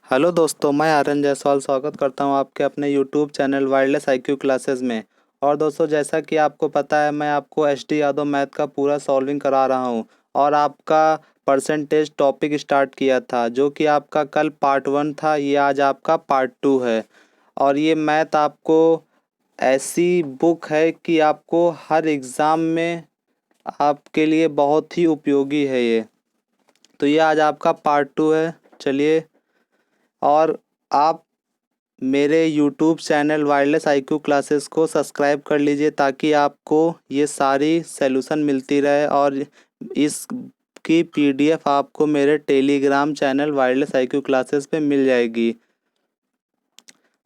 Hello दोस्तों, मैं आर्यन जायसवाल स्वागत करता हूं आपके अपने YouTube channel wireless IQ classes में। और दोस्तों, जैसा कि आपको पता है, मैं आपको एचडी यादव मैथ का पूरा सॉल्विंग करा रहा हूं। और आपका परसेंटेज टॉपिक स्टार्ट किया था, जो कि आपका कल पार्ट 1 था। ये आज आपका पार्ट 2 है। और ये मैथ आपको ऐसी बुक है कि आपको हर एग्ज़ाम में आपके लिए बहुत ही उपयोगी है ये। तो ये आज आपका पार्ट 2 है। चलिए, और आप मेरे YouTube channel wireless IQ classes को सब्सक्राइब कर लीजिए, ताकि आपको ये सारी सॉल्यूशन मिलती रहे। और इसकी पीडीएफ आपको मेरे Telegram channel wireless IQ classes पे मिल जाएगी।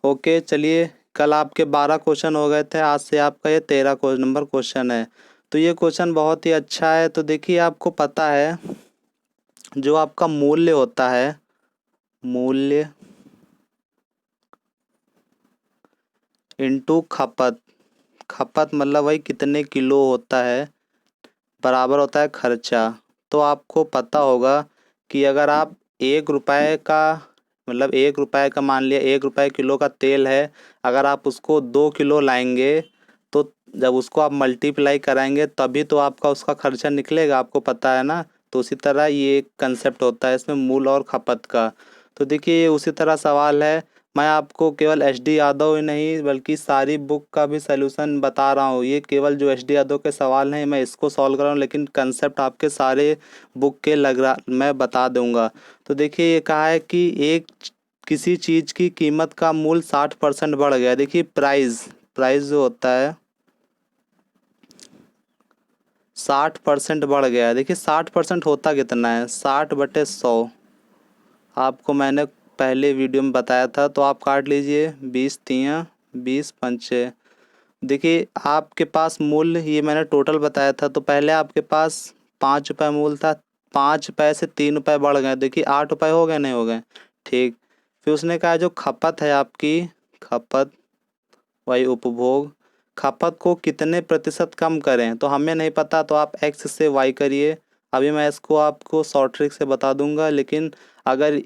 ओके, चलिए। कल आपके 12 क्वेश्चन हो गए थे, आज से आपका ये 13 नंबर क्वेश्चन है। तो ये क्वेश्चन बहुत ही अच्छा है। तो देखिए, आपको पता है जो आपका मूल्य होता है, मूल्य इनटू खपत, खपत मतलब वही कितने किलो होता है, बराबर होता है खर्चा। तो आपको पता होगा कि अगर आप 1 रुपए का, मतलब 1 रुपए का, मान लिया 1 रुपए किलो का तेल है, अगर आप उसको 2 किलो लाएंगे, तो जब उसको आप मल्टीप्लाई कराएंगे तभी तो आपका उसका खर्चा निकलेगा, आपको पता है ना। तो उसी तरह ये एक कंसेप्ट होता है इसमें, मूल और खपत का। तो देखिए, ये उसी तरह सवाल है। मैं आपको केवल एच डी यादव ही नहीं, बल्कि सारी बुक का भी सलूशन बता रहा हूँ। ये केवल जो एच डी यादव के सवाल हैं, मैं इसको सॉल्व कर रहा हूँ, लेकिन कंसेप्ट आपके सारे बुक के लग रहा मैं बता दूंगा। तो देखिए, ये कहा है कि किसी चीज़ की कीमत का मूल्य 60% बढ़ गया। देखिए, प्राइस प्राइस जो होता है 60% बढ़ गया है। देखिए, 60% होता कितना है, 60/100। आपको मैंने पहले वीडियो में बताया था, तो आप काट लीजिए, 20 × 3 = 20 × 5 = 6। देखिए, आपके पास मूल्य, ये मैंने टोटल बताया था। तो पहले आपके पास 5 रुपये मूल्य था, 5 रुपये से 3 रुपये बढ़ गए। देखिए, 8 रुपये हो गए, नहीं हो गए? ठीक। फिर उसने कहा जो खपत है आपकी, खपत वही उपभोग, खपत को कितने प्रतिशत कम करें। तो हमें नहीं पता, तो आप एक्स से वाई करिए। अभी मैं इसको आपको शॉर्ट ट्रिक से बता दूंगा, लेकिन अगर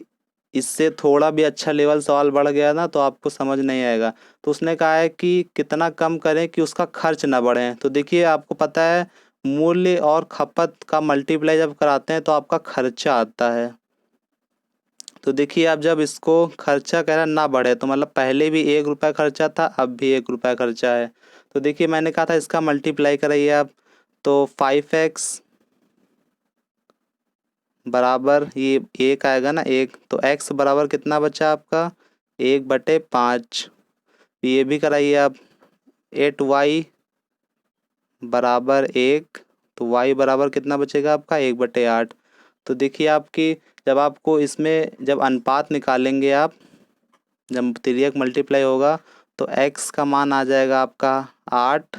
इससे थोड़ा भी अच्छा लेवल सवाल बढ़ गया ना, तो आपको समझ नहीं आएगा। तो उसने कहा है कि कितना कम करें कि उसका खर्च ना बढ़े। तो देखिए, आपको पता है मूल्य और खपत का मल्टीप्लाई जब कराते हैं तो आपका खर्चा आता है। तो देखिए, आप जब इसको खर्चा कह रहा ना बढ़े, तो मतलब पहले भी 1 रुपया खर्चा था, अब भी 1 रुपया खर्चा है। तो देखिए, मैंने कहा था इसका मल्टीप्लाई कराइए आप। तो 5x बराबर, ये 1 आएगा ना, 1। तो x बराबर कितना बचा आपका, 1/5। ये भी कराइए आप। 8y बराबर 1। तो y बराबर कितना बचेगा आपका, 1/8। तो देखिए, आपकी जब आपको इसमें जब अनुपात निकालेंगे आप, जब तिर्यक मल्टीप्लाई होगा, तो x का मान आ जाएगा आपका 8,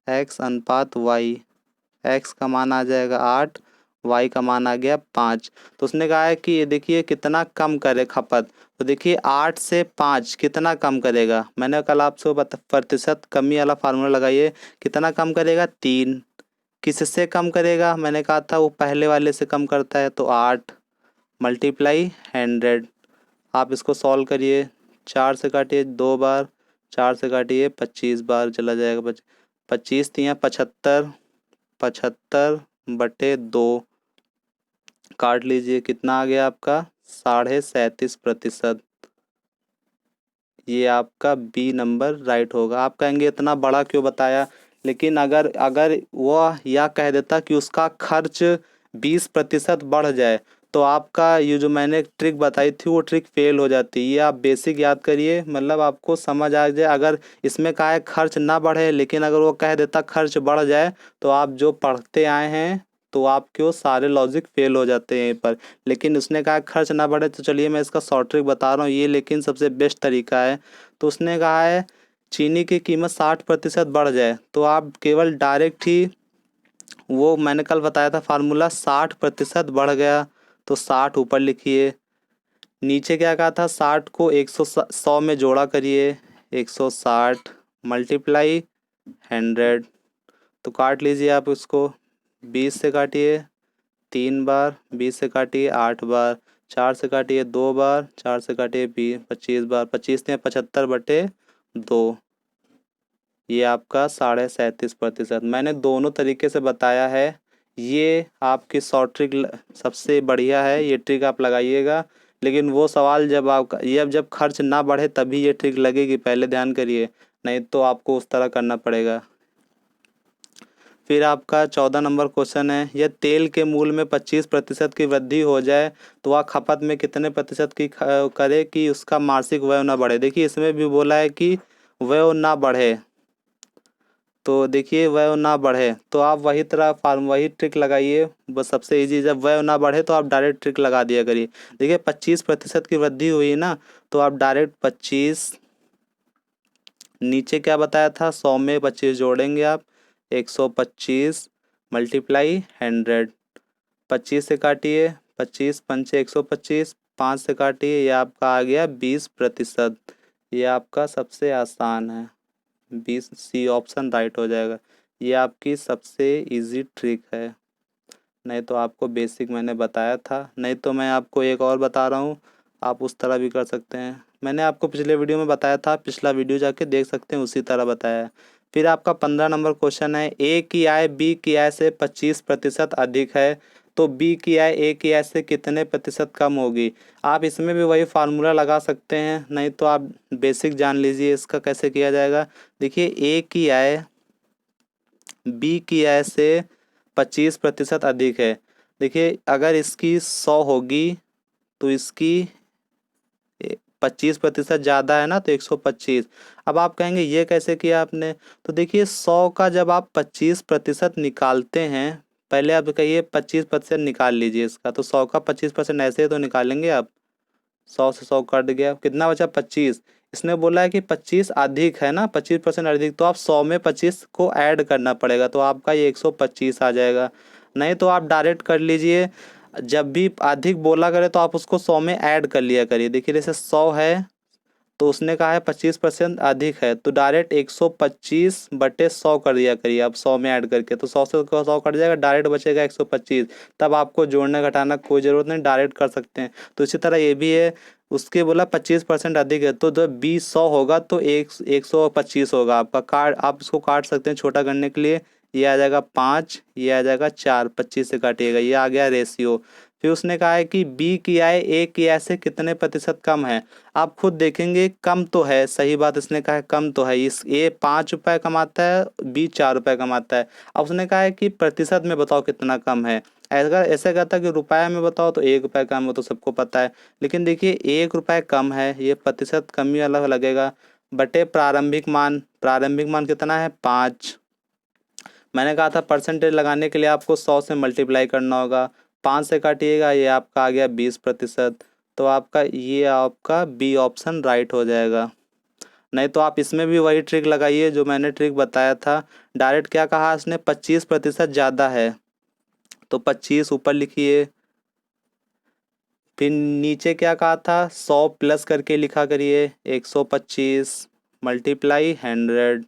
x/y। x का मान आ जाएगा 8, y का मान आ गया 5। तो उसने कहा है कि ये देखिए कितना कम करे खपत। तो देखिए, 8 से 5 कितना कम करेगा। मैंने कल आपसे प्रतिशत कमी वाला फार्मूला लगाइए, कितना कम करेगा, 3। किससे कम करेगा, मैंने कहा था वो पहले वाले से कम करता है। तो 8 × 100। आप इसको सॉल्व करिए। 4 से काटिए 2 बार, 4 से काटिए 25 बार, चला जाएगा 25×3 = 75, 75/2 काट लीजिए, कितना आ गया आपका, 37.5%। ये आपका बी नंबर राइट होगा। आप कहेंगे इतना बड़ा क्यों बताया, लेकिन अगर अगर वह यह कह देता कि उसका खर्च 20% बढ़ जाए, तो आपका ये जो मैंने ट्रिक बताई थी वो ट्रिक फेल हो जाती। ये आप बेसिक याद करिए, मतलब आपको समझ आ जाए। अगर इसमें कहा है खर्च ना बढ़े, लेकिन अगर वो कह देता खर्च बढ़ जाए, तो आप जो पढ़ते आए हैं तो आपके वो सारे लॉजिक फेल हो जाते हैं यहीं पर। लेकिन उसने कहा खर्च ना बढ़े, तो चलिए मैं इसका शॉर्ट ट्रिक बता रहा हूँ ये, लेकिन सबसे बेस्ट तरीका है। तो उसने कहा है चीनी की कीमत 60% बढ़ जाए, तो आप केवल डायरेक्ट ही, वो मैंने कल बताया था फार्मूला, 60% बढ़ गया तो 60 ऊपर लिखिए। नीचे क्या कहा था, 60 को 100 में जोड़ा करिए, 160 × 100। तो काट लीजिए आप उसको, 20 से काटिए 3 बार, 20 से काटिए 8 बार, 4 से काटिए 2 बार, 4 से काटिए 25 बार, 25 ने 75/2, ये आपका 37.5%। मैंने दोनों तरीके से बताया है। ये आपकी शॉर्ट ट्रिक सबसे बढ़िया है, ये ट्रिक आप लगाइएगा। लेकिन वो सवाल जब आपका ये जब खर्च ना बढ़े तभी ये ट्रिक लगेगी, पहले ध्यान करिए, नहीं तो आपको उस तरह करना पड़ेगा। फिर आपका 14 नंबर क्वेश्चन है, यह तेल के मूल्य में 25% की वृद्धि हो जाए तो वह खपत में कितने प्रतिशत की करे कि उसका मासिक व्यय ना बढ़े। देखिए इसमें भी बोला है कि व्यय ना बढ़े, तो देखिए व्यय ना बढ़े तो आप वही ट्रिक लगाइए। बस सबसे इजी, जब व्यय ना बढ़े तो आप डायरेक्ट ट्रिक लगा दिया करिए। देखिए 25% की वृद्धि हुई ना, तो आप डायरेक्ट 25, नीचे क्या बताया था 100 में 25 जोड़ेंगे आप, 125 मल्टीप्लाई 100, 25 से काटिए, 25 पंचे 125, 5 से काटिए, ये आपका आ गया 20%। ये आपका सबसे आसान है, 20, सी ऑप्शन राइट हो जाएगा। ये आपकी सबसे इजी ट्रिक है, नहीं तो आपको बेसिक मैंने बताया था। नहीं तो मैं आपको एक और बता रहा हूँ, आप उस तरह भी कर सकते हैं। मैंने आपको पिछले वीडियो में बताया था, पिछला वीडियो जाके देख सकते हैं, उसी तरह बताया है। फिर आपका 15 नंबर क्वेश्चन है, ए की आय बी की आय से 25% अधिक है तो बी की आय ए की आय से कितने प्रतिशत कम होगी। आप इसमें भी वही फार्मूला लगा सकते हैं, नहीं तो आप बेसिक जान लीजिए इसका कैसे किया जाएगा। देखिए ए की आय बी की आय से 25% अधिक है। देखिए अगर इसकी 100 होगी तो इसकी 25% ज़्यादा है ना, तो 125। अब आप कहेंगे ये कैसे किया आपने, तो देखिए 100 का जब आप 25% निकालते हैं, पहले आप कहिए 25% निकाल लीजिए इसका, तो 100 का 25% ऐसे तो निकालेंगे आप। 100 से 100 कट गया, कितना बचा 25। इसने बोला है कि 25 अधिक है ना, 25% अधिक, तो आप 100 में 25 को ऐड करना पड़ेगा, तो आपका ये 125 आ जाएगा। नहीं तो आप डायरेक्ट कर लीजिए, जब भी अधिक बोला करे तो आप उसको 100 में ऐड कर लिया करिए। देखिए जैसे 100 है तो उसने कहा है 25% अधिक है, तो डायरेक्ट 125/100 कर दिया करिए आप 100 में ऐड करके, तो 100 से 100 कट जाएगा, डायरेक्ट बचेगा 125। तब आपको जोड़ने घटाना कोई ज़रूरत नहीं, डायरेक्ट कर सकते हैं। तो इसी तरह ये भी है, उसके बोला 25% अधिक है, तो जब 20 100 होगा तो 125 होगा आपका। काट आप इसको काट सकते हैं छोटा करने के लिए, ये आ जाएगा 5, ये आ जाएगा 4, 25 से काटिएगा, ये आ गया रेशियो। फिर उसने कहा है कि बी की आय ए की आय से कितने प्रतिशत कम है। आप खुद देखेंगे कम तो है, सही बात, इसने कहा है कम तो है। इस ए 5 रुपये कमाता है, बी 4 रुपये कमाता है। अब उसने कहा है कि प्रतिशत में बताओ कितना कम है। अगर ऐसा कहता कि रुपये में बताओ तो 1 रुपये कम हो, तो सबको पता है। लेकिन देखिए 1 रुपये कम है, ये प्रतिशत कमी अलग लगेगा, बटे प्रारंभिक मान कितना है 5। मैंने कहा था परसेंटेज लगाने के लिए आपको 100 से मल्टीप्लाई करना होगा, 5 से काटिएगा, ये आपका आ गया 20%। तो आपका बी ऑप्शन राइट हो जाएगा। नहीं तो आप इसमें भी वही ट्रिक लगाइए जो मैंने ट्रिक बताया था। डायरेक्ट क्या कहा इसने, 25% ज़्यादा है, तो 25 ऊपर लिखिए। फिर नीचे क्या कहा था, 100 प्लस करके लिखा करिए, 125 मल्टीप्लाई 100,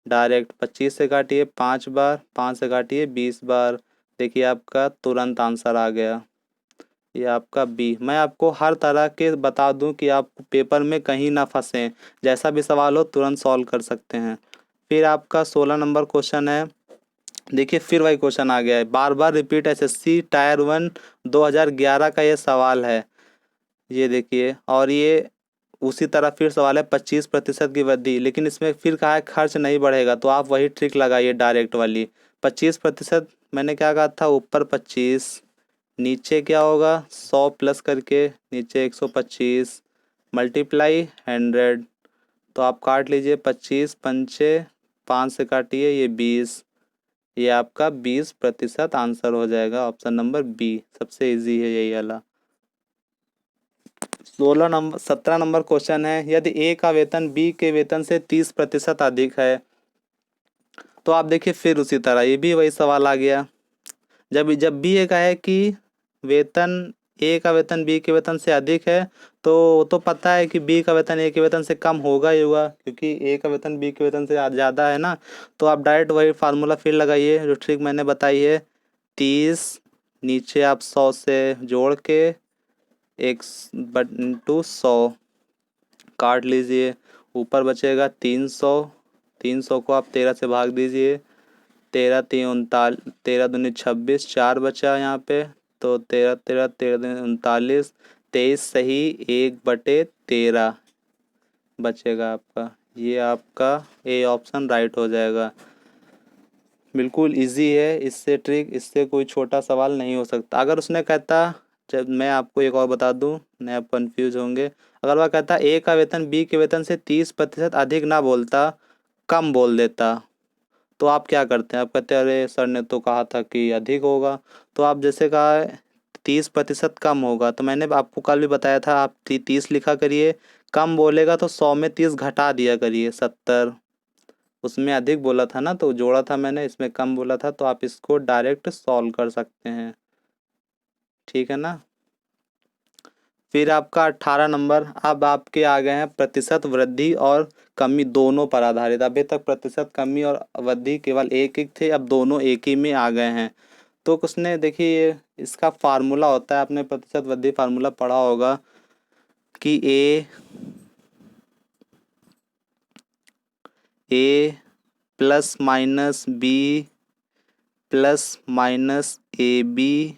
डायरेक्ट 25 से काटिए 5 बार, 5 से काटिए 20 बार। देखिए आपका तुरंत आंसर आ गया, ये आपका बी। मैं आपको हर तरह के बता दूं कि आप पेपर में कहीं ना फंसें, जैसा भी सवाल हो तुरंत सॉल्व कर सकते हैं। फिर आपका 16 नंबर क्वेश्चन है। देखिए फिर वही क्वेश्चन आ गया है, बार बार रिपीट, एसएससी टायर 1 2011 का ये सवाल है। ये देखिए, और ये उसी तरह फिर सवाल है 25% की वृद्धि, लेकिन इसमें फिर कहा है खर्च नहीं बढ़ेगा, तो आप वही ट्रिक लगाइए डायरेक्ट वाली। 25%, मैंने क्या कहा था, ऊपर 25, नीचे क्या होगा 100 प्लस करके, नीचे 125 मल्टीप्लाई 100, तो आप काट लीजिए 25 पंचे 5 से काटिए, ये 20, ये आपका 20% आंसर हो जाएगा। ऑप्शन नंबर बी सबसे इजी है यही वाला। 17 नंबर क्वेश्चन है, यदि ए का वेतन बी के वेतन से 30% अधिक है, तो आप देखिए फिर उसी तरह ये भी वही सवाल आ गया। जब जब भी ये कहे कि वेतन ए का वेतन बी के वेतन से अधिक है, तो वो तो पता है कि बी का वेतन ए के वेतन से कम होगा ही होगा, क्योंकि ए का वेतन बी के वेतन से ज़्यादा है ना। तो आप डायरेक्ट वही फार्मूला फिर लगाइए जो ट्रिक मैंने बताई है, 30, नीचे आप 100 से जोड़ के एक बट इंटू 100 काट लीजिए, ऊपर बचेगा 300। 300 को आप 13 से भाग दीजिए, 13 दूनी 26, 4 बचा यहाँ पे, तो 13 दूनी 39, 23 सही 1/13 बचेगा आपका। ये आपका ए ऑप्शन राइट हो जाएगा। बिल्कुल इजी है, इससे ट्रिक, इससे कोई छोटा सवाल नहीं हो सकता। अगर उसने कहता, जब मैं आपको एक और बता दूं, नहीं आप कंफ्यूज होंगे, अगर वह कहता ए का वेतन बी के वेतन से 30% अधिक ना बोलता, कम बोल देता, तो आप क्या करते हैं? आप कहते हैं अरे सर ने तो कहा था कि अधिक होगा। तो आप जैसे कहा 30% कम होगा, तो मैंने आपको कल भी बताया था आप 30 लिखा करिए, कम बोलेगा तो 100 में 30 घटा दिया करिए 70। उसमें अधिक बोला था ना तो जोड़ा था मैंने, इसमें कम बोला था, तो आप इसको डायरेक्ट सॉल्व कर सकते हैं। ठीक है ना। फिर आपका 18 नंबर, अब आपके आ गए हैं प्रतिशत वृद्धि और कमी दोनों पर आधारित। अभी तक प्रतिशत कमी और वृद्धि केवल एक एक थे, अब दोनों एक ही में आ गए हैं। तो उसने देखिए इसका फार्मूला होता है, आपने प्रतिशत वृद्धि फार्मूला पढ़ा होगा कि A plus minus B plus minus A B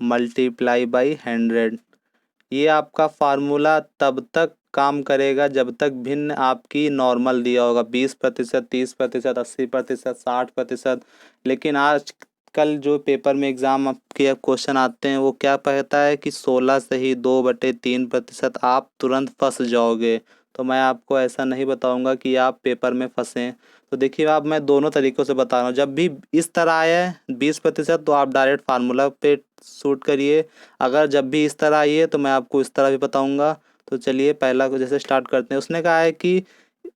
multiply by 100। ये आपका फार्मूला तब तक काम करेगा जब तक भिन्न आपकी नॉर्मल दिया होगा 20%, 30%, 80%, 60%। लेकिन आज कल जो पेपर में एग्ज़ाम के क्वेश्चन आते हैं वो क्या कहता है कि 16 से ही 2/3% आप तुरंत फंस जाओगे। तो मैं आपको ऐसा नहीं बताऊंगा कि आप पेपर में फंसें। तो देखिए आप, मैं दोनों तरीक़ों से बता रहा हूँ। जब भी इस तरह आया है 20% तो आप डायरेक्ट फार्मूला पे शूट करिए। अगर जब भी इस तरह आई है तो मैं आपको इस तरह भी बताऊंगा। तो चलिए पहला को जैसे स्टार्ट करते हैं। उसने कहा है कि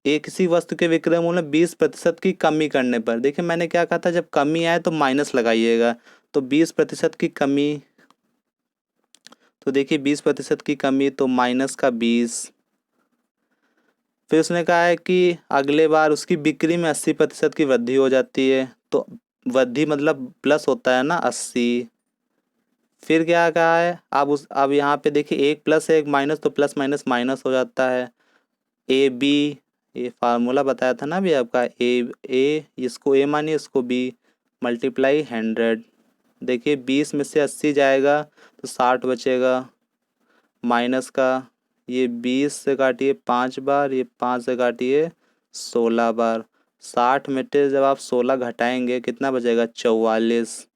एक किसी वस्तु के विक्रय मूल्य में 20% की कमी करने पर, देखिए मैंने क्या कहा था, जब कमी आए तो माइनस लगाइएगा। तो 20% की कमी, तो देखिए 20% की कमी तो माइनस का 20। फिर उसने कहा है कि अगले बार उसकी बिक्री में 80% की वृद्धि हो जाती है, तो वृद्धि मतलब प्लस होता है ना 80। फिर क्या कहा है, अब यहाँ पे देखिए एक प्लस है एक माइनस, तो प्लस माइनस माइनस हो जाता है। ए बी, ये फार्मूला बताया था ना अभी आपका, ए इसको ए मानिए, इसको बी, मल्टीप्लाई 100। देखिए 20 में से 80 जाएगा तो 60 बचेगा, माइनस का ये 20 से काटिए 5 बार, ये 5 से काटिए 16 बार। 60 में से जब आप 16 घटाएंगे कितना बचेगा? 44।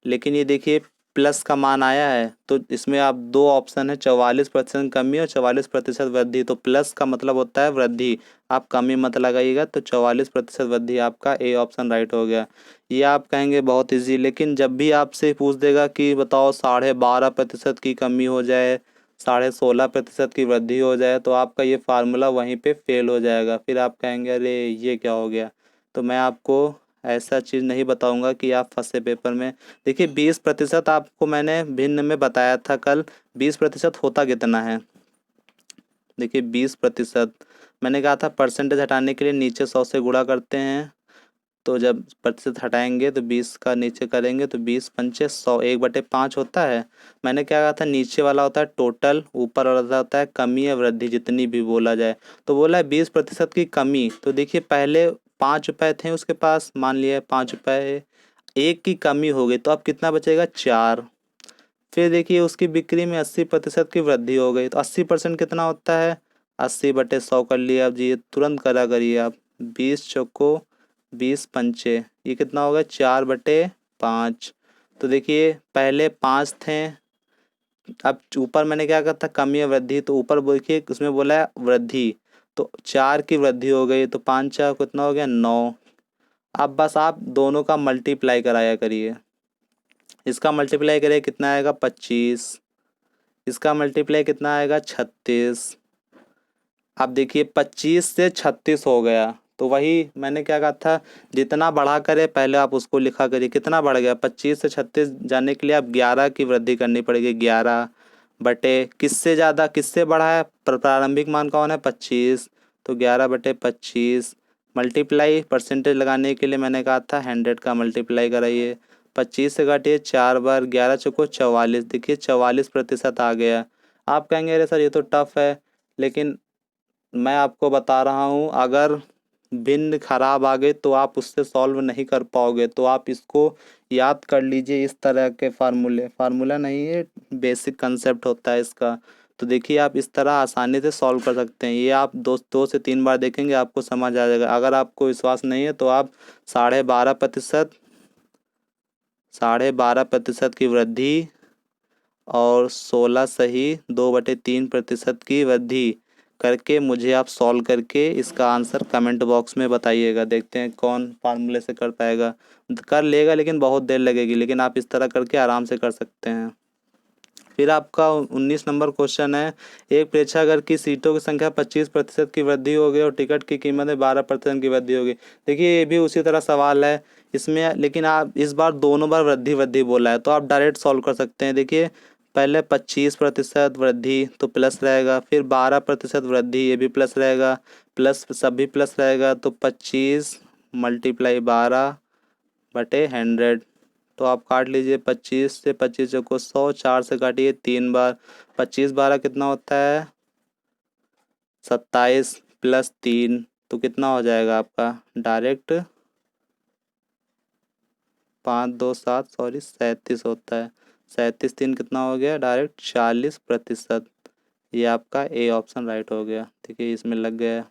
लेकिन ये देखिए प्लस का मान आया है, तो इसमें आप दो ऑप्शन है, 44% कमी और 44% वृद्धि। तो प्लस का मतलब होता है वृद्धि, आप कमी मत लगाइएगा। तो 44% वृद्धि आपका ए ऑप्शन राइट हो गया। ये आप कहेंगे बहुत इजी, लेकिन जब भी आपसे पूछ देगा कि बताओ 12.5% की कमी हो जाए, 16.5% की वृद्धि हो जाए, तो आपका ये फार्मूला वहीं पे फेल हो जाएगा। फिर आप कहेंगे अरे ये क्या हो गया। तो मैं आपको ऐसा चीज़ नहीं बताऊंगा कि आप फंसे पेपर में। देखिए 20% आपको मैंने भिन्न में बताया था कल, 20% होता कितना है। देखिए 20% मैंने कहा था परसेंटेज हटाने के लिए नीचे 100 से गुणा करते हैं, तो जब प्रतिशत हटाएंगे तो 20 का नीचे करेंगे तो 20 पंचे 100, 1/5 होता है। मैंने क्या कहा था, नीचे वाला होता है टोटल, ऊपर वाला होता है कमी या वृद्धि जितनी भी बोला जाए। तो बोला है 20% की कमी, तो देखिए पहले 5 रुपये थे उसके पास, मान लिया 5 रुपये, एक की कमी हो गई तो अब कितना बचेगा? 4। फिर देखिए उसकी बिक्री में 80% की वृद्धि हो गई, तो 80% कितना होता है? 80/100 कर लिया। अब जी ये तुरंत करा करिए आप, 20 चौको 20 पंचे, ये कितना होगा? 4/5। तो देखिए पहले 5 थे, अब ऊपर मैंने क्या कहा था, कमी या वृद्धि, तो ऊपर देखिए उसमें बोला है वृद्धि, तो 4 की वृद्धि हो गई, तो 5 4 कितना हो गया? 9। अब बस आप दोनों का मल्टीप्लाई कराया करिए। इसका मल्टीप्लाई करिए कितना आएगा? 25। इसका मल्टीप्लाई कितना आएगा? 36। अब देखिए 25 से 36 हो गया, तो वही मैंने क्या कहा था, जितना बढ़ा करे पहले आप उसको लिखा करिए। कितना बढ़ गया? 25 से 36 जाने के लिए आप 11 की वृद्धि करनी पड़ेगी। 11 बटे किससे ज़्यादा किससे बढ़ा है? प्रारंभिक मान कौन है? 25, तो 11/25 मल्टीप्लाई परसेंटेज लगाने के लिए मैंने कहा था 100 का मल्टीप्लाई कराइए। 25 से काटिए 4 बार, 11 चौको 44। देखिए 44% आ गया। आप कहेंगे अरे सर ये तो टफ है, लेकिन मैं आपको बता रहा हूँ अगर भिन्न खराब आ गए तो आप उससे सॉल्व नहीं कर पाओगे। तो आप इसको याद कर लीजिए, इस तरह के फार्मूला नहीं है, बेसिक कंसेप्ट होता है इसका। तो देखिए आप इस तरह आसानी से सॉल्व कर सकते हैं। ये आप 2 से 3 बार देखेंगे आपको समझ आ जाएगा। अगर आपको विश्वास नहीं है तो आप 12.5% 12.5% की वृद्धि और 16 सही 2/3% की वृद्धि करके मुझे आप सॉल्व करके इसका आंसर कमेंट बॉक्स में बताइएगा। देखते हैं कौन फार्मूले से कर पाएगा। कर लेगा लेकिन बहुत देर लगेगी, लेकिन आप इस तरह करके आराम से कर सकते हैं। फिर आपका 19 नंबर क्वेश्चन है, एक प्रेक्षागार की सीटों की संख्या 25% की वृद्धि हो गई और टिकट की कीमत में 12% की वृद्धि होगी। देखिए ये भी उसी तरह सवाल है इसमें, लेकिन आप इस बार दोनों बार वृद्धि वृद्धि बोला है तो आप डायरेक्ट सॉल्व कर सकते हैं। देखिए पहले 25% वृद्धि तो प्लस रहेगा, फिर 12% वृद्धि ये भी प्लस रहेगा, प्लस सभी प्लस रहेगा, तो 25 × 12/100। तो आप काट लीजिए 25 से 25 को 100, 4 से काटिए 3 बार, 25 12 कितना होता है 27 + 3, तो कितना हो जाएगा आपका डायरेक्ट 5 2 7 सॉरी 37 होता है। 37 3 कितना हो गया डायरेक्ट 40%। ये आपका ए ऑप्शन राइट हो गया। ठीक है इसमें लग गया।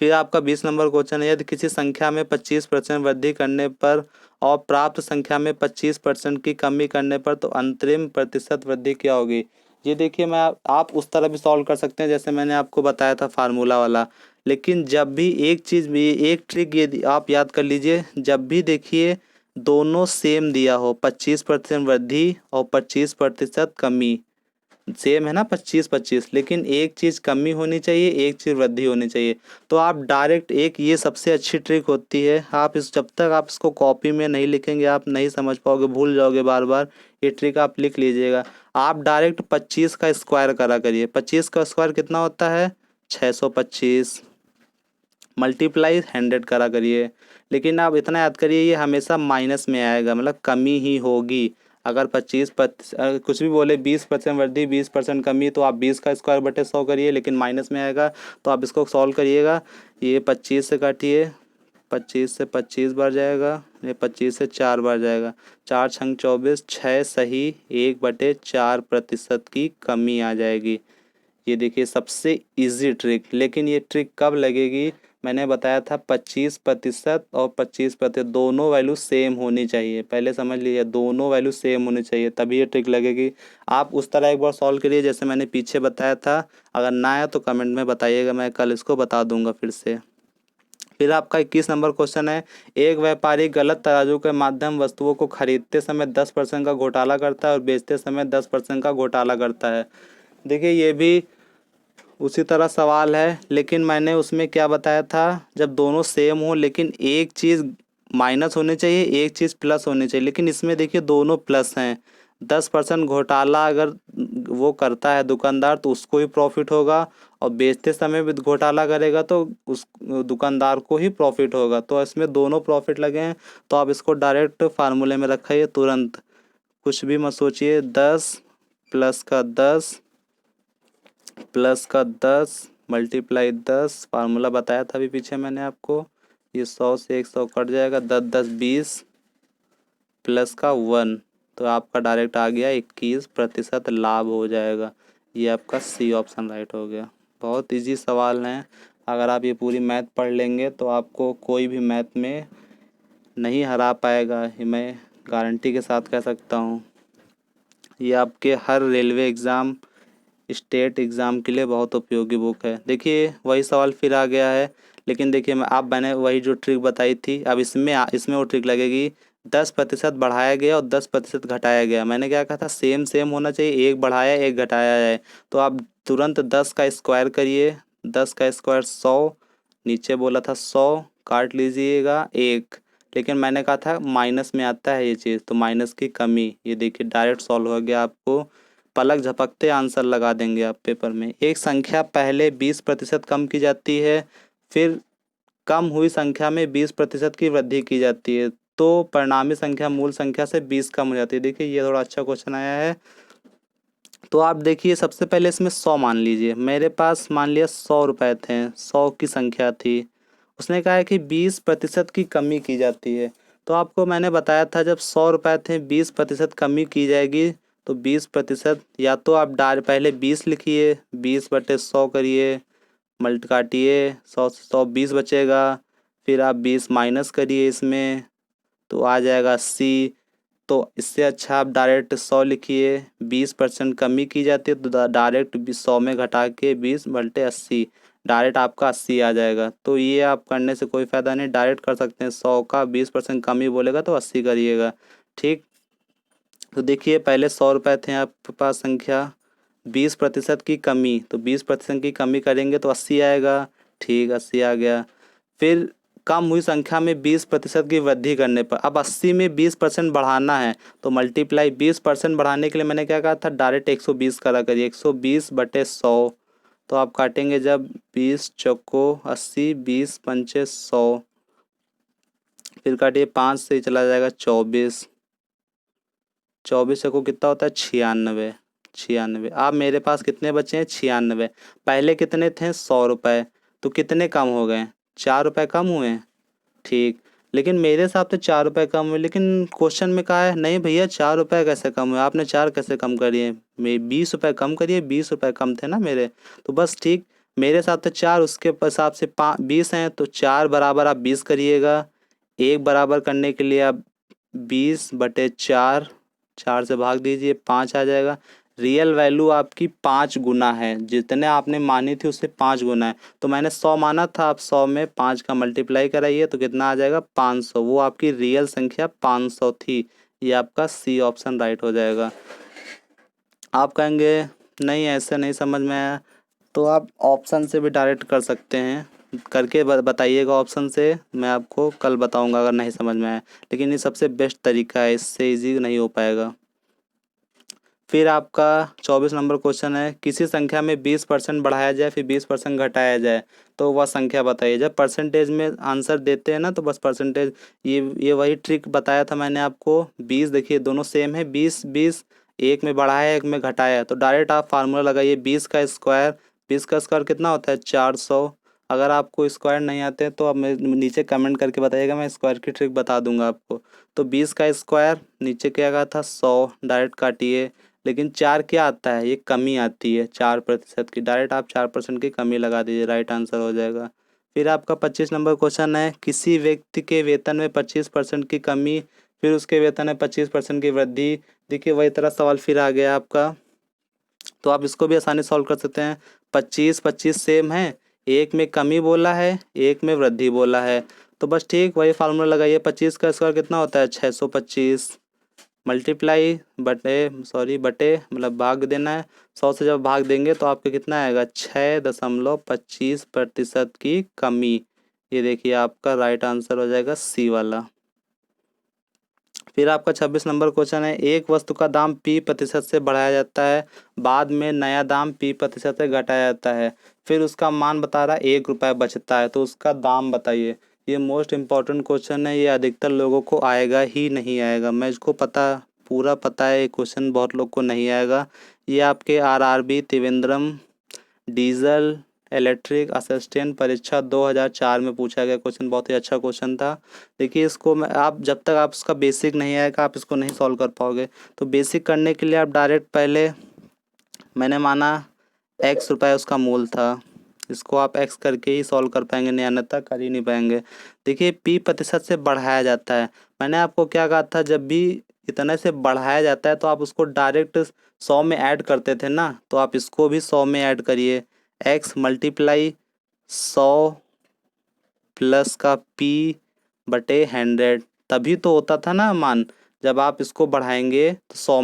फिर आपका 20 नंबर क्वेश्चन है, यदि किसी संख्या में 25% वृद्धि करने पर और प्राप्त संख्या में 25% की कमी करने पर तो अंतरिम प्रतिशत वृद्धि क्या होगी। ये देखिए मैं आप उस तरह भी सॉल्व कर सकते हैं जैसे मैंने आपको बताया था फार्मूला वाला। लेकिन जब भी एक चीज़ भी एक ट्रिक ये आप याद कर लीजिए, जब भी देखिए दोनों सेम दिया हो 25% वृद्धि और 25% कमी, सेम है ना 25-25, लेकिन एक चीज़ कमी होनी चाहिए एक चीज़ वृद्धि होनी चाहिए। तो आप डायरेक्ट एक ये सबसे अच्छी ट्रिक होती है, आप इस जब तक आप इसको कॉपी में नहीं लिखेंगे आप नहीं समझ पाओगे, भूल जाओगे बार बार। ये ट्रिक आप लिख लीजिएगा। आप डायरेक्ट 25 का स्क्वायर करा करिए। 25 का स्क्वायर कितना होता है 625 मल्टीप्लाई 100 करा करिए। लेकिन आप इतना याद करिए ये हमेशा माइनस में आएगा, मतलब कमी ही होगी। अगर 25% कुछ भी बोले 20% वृद्धि 20% कमी, तो आप 20 का स्क्वायर बटे 100 करिए लेकिन माइनस में आएगा। तो आप इसको सॉल्व करिएगा। ये 25 से काटिए, 25 से 25 बार जाएगा, ये 25 से 4 बार जाएगा, 4 छंग 24, 6 सही 1/4% की कमी आ जाएगी। ये देखिए सबसे इजी ट्रिक। लेकिन ये ट्रिक कब लगेगी, मैंने बताया था 25% और 25% दोनों वैल्यू सेम होनी चाहिए। पहले समझ लीजिए दोनों वैल्यू सेम होनी चाहिए तभी ये ट्रिक लगेगी। आप उस तरह एक बार सॉल्व करिए जैसे मैंने पीछे बताया था। अगर ना आया तो कमेंट में बताइएगा, मैं कल इसको बता दूंगा फिर से। फिर आपका 21 नंबर क्वेश्चन है, एक व्यापारी गलत तराजू के माध्यम वस्तुओं को खरीदते समय 10% का घोटाला करता है और बेचते समय 10% का घोटाला करता है। देखिए ये भी उसी तरह सवाल है, लेकिन मैंने उसमें क्या बताया था, जब दोनों सेम हो लेकिन एक चीज़ माइनस होनी चाहिए एक चीज़ प्लस होनी चाहिए। लेकिन इसमें देखिए दोनों प्लस हैं। 10% घोटाला अगर वो करता है दुकानदार तो उसको ही प्रॉफिट होगा, और बेचते समय भी घोटाला करेगा तो उस दुकानदार को ही प्रॉफिट होगा। तो इसमें दोनों प्रॉफिट लगे हैं। तो आप इसको डायरेक्ट फार्मूले में रखिए तुरंत, कुछ भी मत सोचिए। 10 प्लस का 10 प्लस का 10 मल्टीप्लाई 10, फार्मूला बताया था अभी पीछे मैंने आपको। ये 100 से 100 कट जाएगा, 10 10 20 प्लस का 1, तो आपका डायरेक्ट आ गया 21% लाभ हो जाएगा। ये आपका सी ऑप्शन राइट हो गया। बहुत इजी सवाल हैं। अगर आप ये पूरी मैथ पढ़ लेंगे तो आपको कोई भी मैथ में नहीं हरा पाएगा, ये मैं गारंटी के साथ कह सकता हूँ। ये आपके हर रेलवे एग्ज़ाम स्टेट एग्ज़ाम के लिए बहुत उपयोगी बुक है। देखिए वही सवाल फिर आ गया है, लेकिन देखिए मैंने वही जो ट्रिक बताई थी अब इसमें वो ट्रिक लगेगी। 10% बढ़ाया गया और 10% घटाया गया। मैंने क्या कहा था सेम सेम होना चाहिए, एक बढ़ाया एक घटाया है। तो आप तुरंत 10 का स्क्वायर करिए, 10 का स्क्वायर 100, नीचे बोला था 100 काट लीजिएगा एक, लेकिन मैंने कहा था माइनस में आता है ये चीज़, तो माइनस की कमी। ये देखिए डायरेक्ट सॉल्व हो गया। आपको पलक झपकते आंसर लगा देंगे आप पेपर में। एक संख्या पहले 20% कम की जाती है, फिर कम हुई संख्या में 20% की वृद्धि की जाती है। तो परिणामी संख्या मूल संख्या से 20 कम हो जाती है। देखिए ये थोड़ा अच्छा क्वेश्चन आया है। तो आप देखिए सबसे पहले इसमें 100 मान लीजिए, मेरे पास मान लिया 100 रुपये थे, 100 की संख्या थी। उसने कहा है कि 20% की कमी की जाती है। तो आपको मैंने बताया था जब 100 रुपये थे 20% कमी की जाएगी, तो 20% या तो आप पहले 20 लिखिए, 20/100 करिए, मल्ट काटिए, 100 से 100 20 बचेगा, फिर आप 20 माइनस करिए इसमें, तो आ जाएगा 80। तो इससे अच्छा आप डायरेक्ट 100 लिखिए, 20% कमी की जाती है तो डायरेक्ट 100 में घटा के 20/80, डायरेक्ट आपका 80 आ जाएगा। तो ये आप करने से कोई फ़ायदा नहीं, डायरेक्ट कर सकते हैं। 100 का 20% कमी बोलेगा तो 80 करिएगा, ठीक। तो देखिए पहले 100 रुपये थे आपके पास संख्या, 20% की कमी, तो 20% की कमी करेंगे तो 80 आएगा, ठीक 80 आ गया। फिर कम हुई संख्या में 20% की वृद्धि करने पर अब 80 में 20% बढ़ाना है, तो मल्टीप्लाई 20% बढ़ाने के लिए मैंने क्या कहा था, डायरेक्ट 120 करा करिए, 120/100। तो आप काटेंगे जब 20 चौको 80, 20 पंचे 100, फिर काटिए 5 से चला जाएगा 24, 24 को कितना होता है 96, 96। अब मेरे पास कितने बचे हैं 96। पहले कितने थे 100 रुपये, तो कितने कम हो गए 4 रुपये कम हुए हैं, ठीक। लेकिन मेरे हिसाब से 4 रुपये कम हुए, लेकिन क्वेश्चन में कहा है नहीं भैया 4 रुपये कैसे कम हुए, आपने 4 कैसे कम करिए, मैं 20 रुपये कम करिए, 20 रुपये कम थे ना मेरे, तो बस ठीक। मेरे हिसाब से 4, उसके हिसाब से 20 हैं, तो 4 बराबर आप 20 करिएगा। एक बराबर करने के लिए आप 20/4, 4 से भाग दीजिए, 5 आ जाएगा। रियल वैल्यू आपकी 5 गुना है, जितने आपने मानी थी उससे 5 गुना है। तो मैंने 100 माना था, आप 100 में 5 का मल्टीप्लाई कराइए तो कितना आ जाएगा 500। वो आपकी रियल संख्या 500 थी। ये आपका सी ऑप्शन राइट हो जाएगा। आप कहेंगे नहीं ऐसे नहीं समझ में आया, तो आप ऑप्शन से भी डायरेक्ट कर सकते हैं, करके बताइएगा ऑप्शन से, मैं आपको कल बताऊंगा अगर नहीं समझ में आया। लेकिन ये सबसे बेस्ट तरीका है, इससे इजी नहीं हो पाएगा। फिर आपका 24 नंबर क्वेश्चन है, किसी संख्या में 20% बढ़ाया जाए फिर 20% घटाया जाए तो वह संख्या बताइए। जब परसेंटेज में आंसर देते हैं ना तो बस परसेंटेज, ये वही ट्रिक बताया था मैंने आपको। 20 देखिए दोनों सेम है, 20 20, एक में बढ़ाया एक में घटाया, तो डायरेक्ट आप फार्मूला लगाइए 20 का स्क्वायर। 20 का स्क्वायर कितना होता है 400। अगर आपको स्क्वायर नहीं आते हैं तो आप नीचे कमेंट करके बताइएगा, मैं स्क्वायर की ट्रिक बता दूंगा आपको। तो 20 का स्क्वायर, नीचे क्या कहा था 100, डायरेक्ट काटिए। लेकिन 4 क्या आता है, ये कमी आती है 4% की, डायरेक्ट आप 4% की कमी लगा दीजिए, राइट आंसर हो जाएगा। फिर आपका 25 नंबर क्वेश्चन है, किसी व्यक्ति के वेतन में 25% की कमी फिर उसके वेतन में 25% की वृद्धि। देखिए वही तरह सवाल फिर आ गया आपका, तो आप इसको भी आसानी सॉल्व कर सकते हैं। 25 25 सेम है, एक में कमी बोला है एक में वृद्धि बोला है, तो बस ठीक वही फार्मूला लगाइए। 25 का स्क्वायर कितना होता है 625, मल्टीप्लाई बटे मतलब भाग देना है। 100 से जब भाग देंगे तो आपके कितना आएगा 6.25% की कमी। ये देखिए आपका राइट आंसर हो जाएगा सी वाला। फिर आपका 26 नंबर क्वेश्चन है, एक वस्तु का दाम P% से बढ़ाया जाता है, बाद में नया दाम P% से घटाया जाता है, फिर उसका मान बता रहा है 1 रुपये बचता है, तो उसका दाम बताइए। ये मोस्ट इम्पॉर्टेंट क्वेश्चन है, ये अधिकतर लोगों को आएगा ही नहीं आएगा, मैं इसको पूरा पता है, ये क्वेश्चन बहुत लोग को नहीं आएगा। ये आपके RRB Trivandrum diesel electric assistant परीक्षा 2004 में पूछा गया क्वेश्चन, बहुत ही अच्छा क्वेश्चन था। देखिए इसको आप जब तक आप इसका बेसिक नहीं आएगा आप इसको नहीं सॉल्व कर पाओगे। तो बेसिक करने के लिए आप डायरेक्ट पहले, मैंने माना x रुपये उसका मूल था, इसको आप x करके ही सॉल्व कर पाएंगे, नहीं अन्यथा कर ही नहीं पाएंगे। देखिए P% से बढ़ाया जाता है, मैंने आपको क्या कहा था, जब भी इतने से बढ़ाया जाता है तो आप उसको डायरेक्ट 100 में ऐड करते थे ना, तो आप इसको भी 100 में ऐड करिए। x मल्टीप्लाई 100 प्लस का P/100, तभी तो होता था ना मान। जब आप इसको बढ़ाएंगे तो 100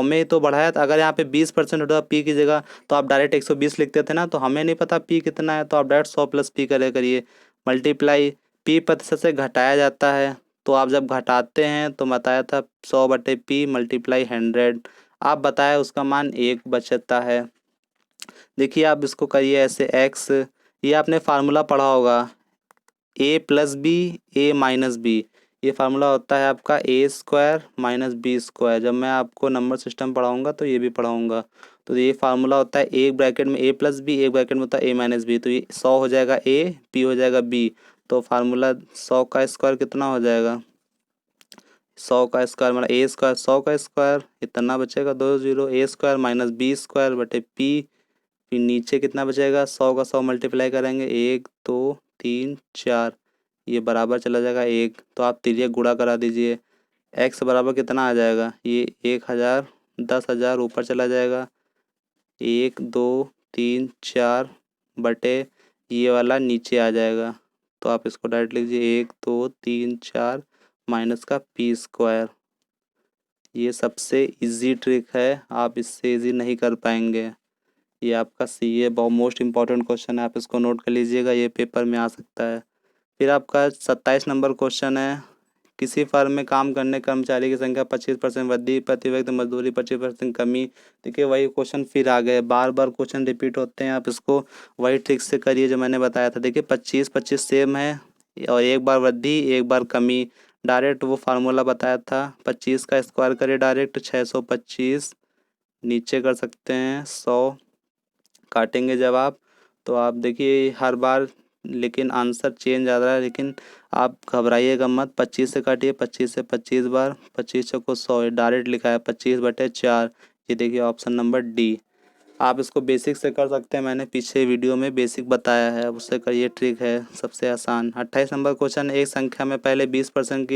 में ही तो बढ़ाया था। अगर यहाँ पे 20% होता P की जगह तो आप डायरेक्ट 120 लिखते थे ना, तो हमें नहीं पता P कितना है, तो आप डायरेक्ट 100 प्लस P करिए। मल्टीप्लाई P% से घटाया जाता है, तो आप जब घटाते हैं तो बताया था 100/P मल्टीप्लाई 100, आप बताया उसका मान 1 बचता है। देखिए आप इसको करिए ऐसे x, ये आपने फार्मूला पढ़ा होगा A+B A-B, ये फार्मूला होता है आपका ए स्क्वायर माइनस बी स्क्वायर। जब मैं आपको नंबर सिस्टम पढ़ाऊँगा तो ये भी पढ़ाऊँगा। तो ये फार्मूला होता है एक ब्रैकेट में ए प्लस बी, एक ब्रैकेट में होता है ए माइनस बी। तो ये 100 हो जाएगा ए, पी हो जाएगा बी। तो फार्मूला 100 का स्क्वायर कितना हो जाएगा, 100 का स्क्वायर मतलब ए स्क्वायर 100 का स्क्वायर, इतना बचेगा 2 जीरो, ए स्क्वायर माइनस बी स्क्वायर बटे पी। फिर नीचे कितना बचेगा, 100 का 100 मल्टीप्लाई करेंगे, 1 2 3 4, ये बराबर चला जाएगा 1। तो आप तिर्यक गुणा करा दीजिए। एक्स बराबर कितना आ जाएगा, ये 1000, 10,000 ऊपर चला जाएगा, 1 2 3 4 बटे ये वाला नीचे आ जाएगा। तो आप इसको डायरेक्ट लीजिए 1 2 3 4 माइनस का पी स्क्वायर। ये सबसे इजी ट्रिक है, आप इससे इजी नहीं कर पाएंगे। ये आपका सीए बहुत मोस्ट इम्पॉर्टेंट क्वेश्चन है, आप इसको नोट कर लीजिएगा, ये पेपर में आ सकता है। फिर आपका 27 नंबर क्वेश्चन है, किसी फर्म में काम करने कर्मचारी की संख्या 25% वृद्धि, प्रति व्यक्ति मजदूरी 25% कमी। देखिए वही क्वेश्चन फिर आ गए, बार बार क्वेश्चन रिपीट होते हैं, आप इसको वही ट्रिक से करिए जो मैंने बताया था। देखिए 25-25 सेम है और एक बार वृद्धि एक बार कमी। डायरेक्ट वो फार्मूला बताया था, 25 का स्क्वायर करिए डायरेक्ट 625, नीचे कर सकते हैं 100, काटेंगे जब आप तो आप देखिए हर बार लेकिन आंसर चेंज आ रहा है, लेकिन आप घबराइएगा मत। 25 से काटिए, 25 से 25 बार, 25 को 100 डायरेक्ट लिखा है 25/4। ये देखिए ऑप्शन नंबर डी। आप इसको बेसिक से कर सकते हैं, मैंने पीछे वीडियो में बेसिक बताया है, उससे करिए, ट्रिक है सबसे आसान। 28 नंबर क्वेश्चन, एक संख्या में पहले 20%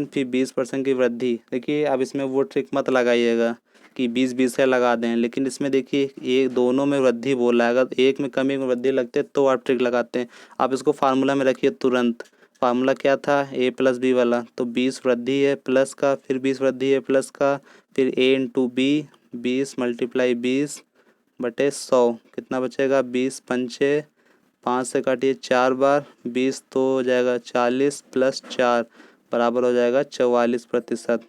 फिर 20% की वृद्धि। देखिए अब इसमें वो ट्रिक मत लगाइएगा कि 20-20 का लगा दें, लेकिन इसमें देखिए ये दोनों में वृद्धि बोला है, अगर एक में कमी में वृद्धि लगते तो आप ट्रिक लगाते हैं। आप इसको फार्मूला में रखिए तुरंत। फार्मूला क्या था, ए प्लस बी वाला। तो 20 वृद्धि है प्लस का, फिर 20 वृद्धि है प्लस का, फिर ए इंटू बी, 20 मल्टीप्लाई 20/100 कितना बचेगा, 20×5 5 से काटिए 4 बार, 20 तो हो जाएगा 40 प्लस 4 बराबर हो जाएगा 44%।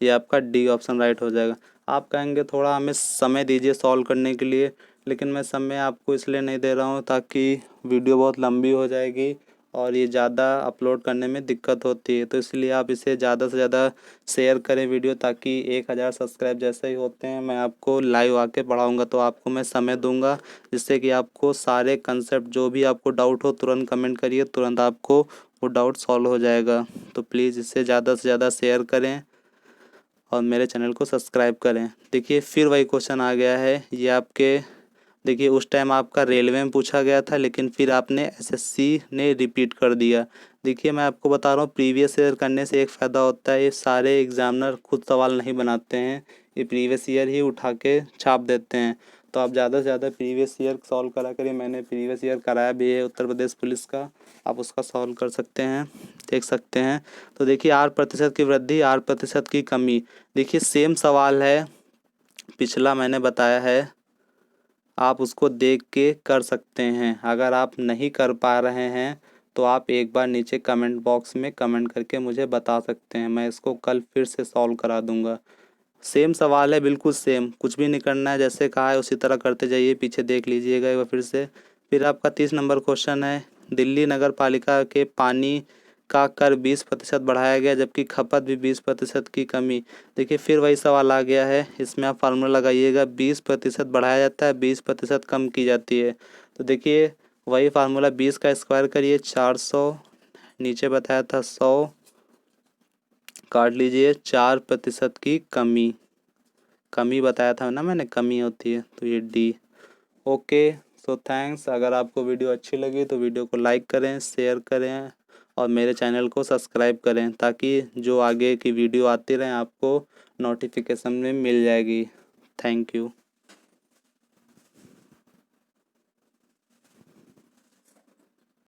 ये आपका डी ऑप्शन राइट हो जाएगा। आप कहेंगे थोड़ा हमें समय दीजिए सॉल्व करने के लिए, लेकिन मैं समय आपको इसलिए नहीं दे रहा हूँ ताकि वीडियो बहुत लंबी हो जाएगी और ये ज़्यादा अपलोड करने में दिक्कत होती है। तो इसलिए आप इसे ज़्यादा से ज़्यादा शेयर करें वीडियो, ताकि 1000 सब्सक्राइब जैसे ही होते हैं मैं आपको लाइव आके पढ़ाऊँगा, तो आपको मैं समय दूंगा, जिससे कि आपको सारे कंसेप्ट जो भी आपको डाउट हो तुरंत कमेंट करिए, तुरंत आपको वो डाउट सॉल्व हो जाएगा। तो प्लीज़ इसे ज़्यादा से ज़्यादा शेयर करें और मेरे चैनल को सब्सक्राइब करें। देखिए फिर वही क्वेश्चन आ गया है, ये आपके देखिए उस टाइम आपका रेलवे में पूछा गया था, लेकिन फिर आपने एसएससी ने रिपीट कर दिया। देखिए मैं आपको बता रहा हूँ, प्रीवियस ईयर करने से एक फ़ायदा होता है, ये सारे एग्जामिनर खुद सवाल नहीं बनाते हैं, ये प्रीवियस ईयर ही उठा के छाप देते हैं। तो आप ज़्यादा से ज़्यादा प्रीवियस ईयर सॉल्व करा करिए, मैंने प्रीवियस ईयर कराया भी है उत्तर प्रदेश पुलिस का, आप उसका सॉल्व कर सकते हैं, देख सकते हैं। तो देखिए 8% की वृद्धि 8% की कमी। देखिए सेम सवाल है, पिछला मैंने बताया है, आप उसको देख के कर सकते हैं। अगर आप नहीं कर पा रहे हैं तो आप एक बार नीचे कमेंट बॉक्स में कमेंट करके मुझे बता सकते हैं, मैं इसको कल फिर से सॉल्व करा दूंगा। सेम सवाल है, बिल्कुल सेम, कुछ भी नहीं करना है, जैसे कहा है उसी तरह करते जाइए, पीछे देख लीजिएगा एक बार फिर से। फिर आपका 30 नंबर क्वेश्चन है, दिल्ली नगर पालिका के पानी का कर 20% बढ़ाया गया जबकि खपत भी 20% की कमी। देखिए फिर वही सवाल आ गया है, इसमें आप फार्मूला लगाइएगा, 20% बढ़ाया जाता है 20% कम की जाती है। तो देखिए वही फार्मूला, 20 का स्क्वायर करिए 400, नीचे बताया था 100, काट लीजिए 4% की कमी, कमी बताया था ना मैंने, कमी होती है, तो ये डी। Okay so thanks. अगर आपको वीडियो अच्छी लगी तो वीडियो को लाइक करें, शेयर करें और मेरे चैनल को सब्सक्राइब करें, ताकि जो आगे की वीडियो आती रहे आपको नोटिफिकेशन में मिल जाएगी। Thank you.